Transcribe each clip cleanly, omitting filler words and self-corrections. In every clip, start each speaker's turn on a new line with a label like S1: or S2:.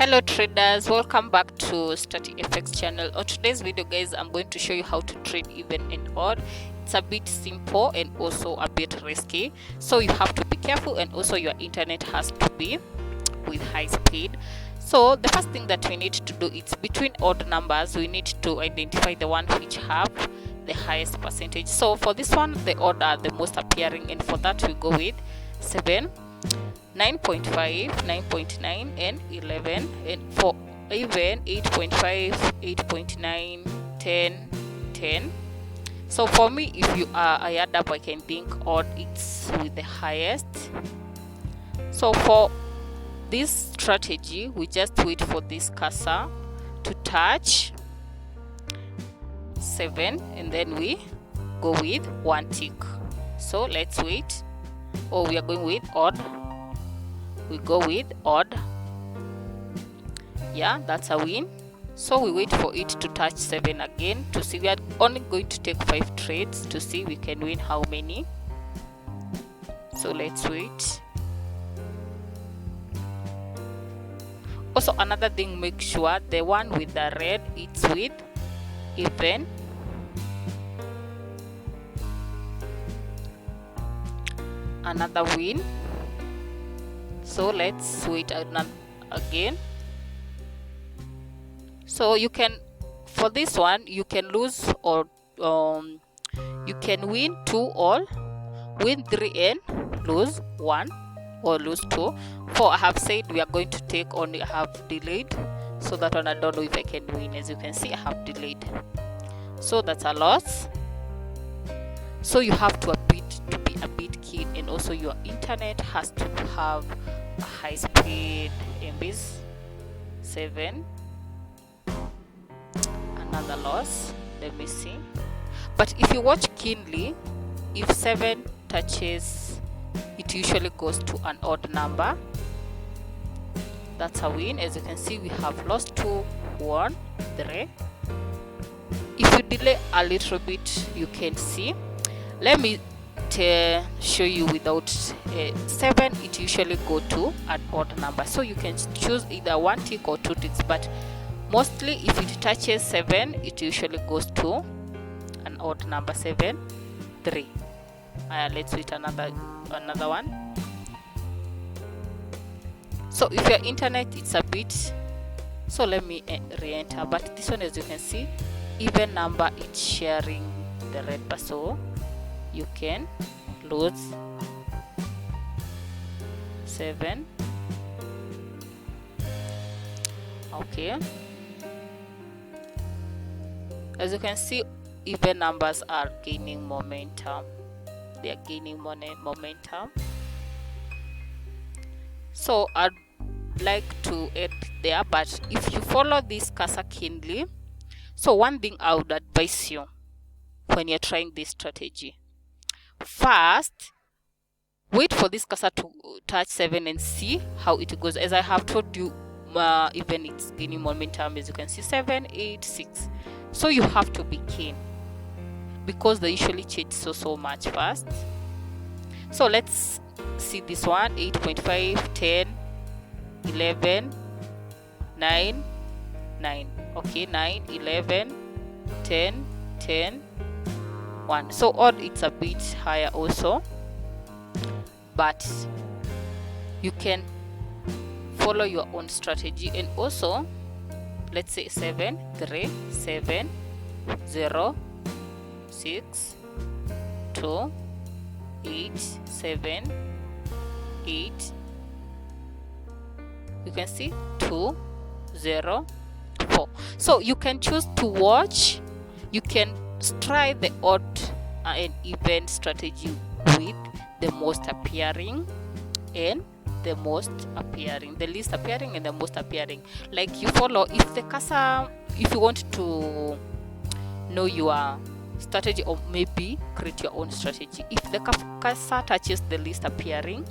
S1: Hello traders, welcome back to StaticFX channel. On today's video guys, I'm going to show you how to trade even and odd. It's a bit simple and also a bit risky, so you have to be careful, and also your internet has to be with high speed. So the first thing that we need to do is between odd numbers we need to identify the one which have the highest percentage. So for this one the odd are the most appearing, and for that we go with 7, 9.5, 9.9 and 11, and for even 8.5, 8.9, 10, 10. So for me, if you are I add up, I can think odd it's with the highest. So for this strategy we just wait for this cursor to touch 7 and then we go with one tick. So let's wait. Oh, we are going with odd. We go with odd. Yeah, that's a win. So we wait for it to touch 7 again to see. We are only going to take 5 trades to see we can win how many. So let's wait. Also another thing, make sure the one with the red it's with even. Another win. So let's wait again. So you can, for this one you can lose, or you can win 2 or win 3 and lose 1 or lose 2. For I have said we are going to take only, I have delayed, so that one I don't know if I can win. As you can see I have delayed, so that's a loss. So you have to be a bit keen, and also your internet has to have a high speed. MBs 7, another loss. Let me see. But if you watch keenly, if 7 touches, it usually goes to an odd number. That's a win. As you can see, we have lost 2, 1, 3. If you delay a little bit, you can see. Let me show you without 7. It usually go to an odd number, so you can choose either 1 tick or 2 ticks, but mostly if it touches 7 it usually goes to an odd number. 7, 3. Let's wait another one. So if your internet it's a bit, so let me re-enter, but this one, as you can see, even number it's sharing the red bar, so you can lose 7. Okay, as you can see, even numbers are gaining momentum. They are gaining momentum. So I'd like to add there, but if you follow this cursor keenly, so one thing I would advise you when you're trying this strategy, first wait for this cursor to touch 7 and see how it goes. As I have told you, even it's gaining momentum. As you can see, 7, 8, 6. So you have to be keen, because they usually change so much fast. So let's see this one. 8.5, 10, 11, 9, 9. Okay, 9, 11, 10, 10, 1. So odd it's a bit higher also, but you can follow your own strategy. And also let's say 7, 3, 7, 0, 6, 2, 8, 7, 8. You can see 2, 0, 4. So you can choose to watch. You can try the odd and even strategy with the most appearing and the most appearing, the least appearing and the most appearing. Like you follow, if the cursor, if you want to know your strategy or maybe create your own strategy, if the cursor touches the least appearing,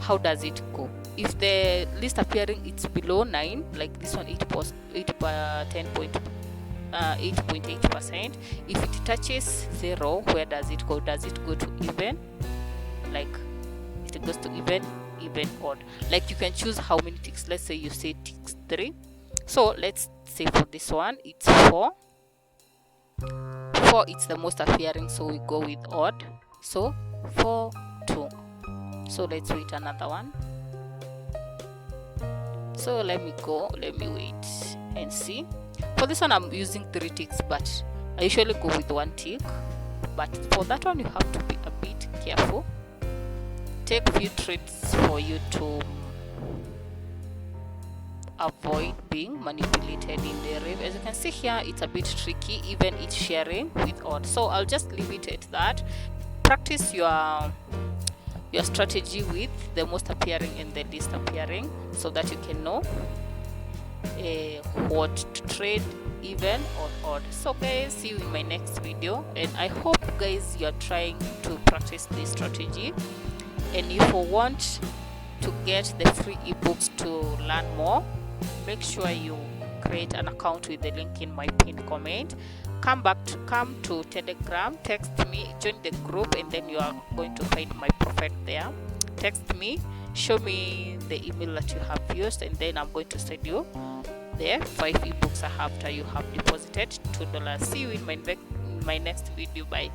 S1: how does it go? If the least appearing it's below 9, like this one, 8.8%. If it touches 0, where does it go? Does it go to even? Like it goes to even, even, odd. Like you can choose how many ticks. Let's say you say ticks 3. So let's say for this one it's 4. 4, it's the most appearing, so we go with odd. So 4 2. So let's wait another one. So let me wait and see. For this one I'm using 3 ticks, but I usually go with 1 tick. But for that one you have to be a bit careful. Take few tricks for you to avoid being manipulated in the rave. As you can see here, it's a bit tricky, even it's sharing with odd. So I'll just leave it at that. Practice your strategy with the most appearing and the least appearing, so that you can know what to trade, even or odd. So guys, see you in my next video, and I hope guys you're trying to practice this strategy. And if you want to get the free ebooks to learn more, make sure you create an account with the link in my pinned comment. Come to Telegram, text me, join the group, and then you are going to find my profile there. Text me, show me the email that you have used, and then I'm going to send you the 5 ebooks after you have deposited $2. See you in my next video. Bye.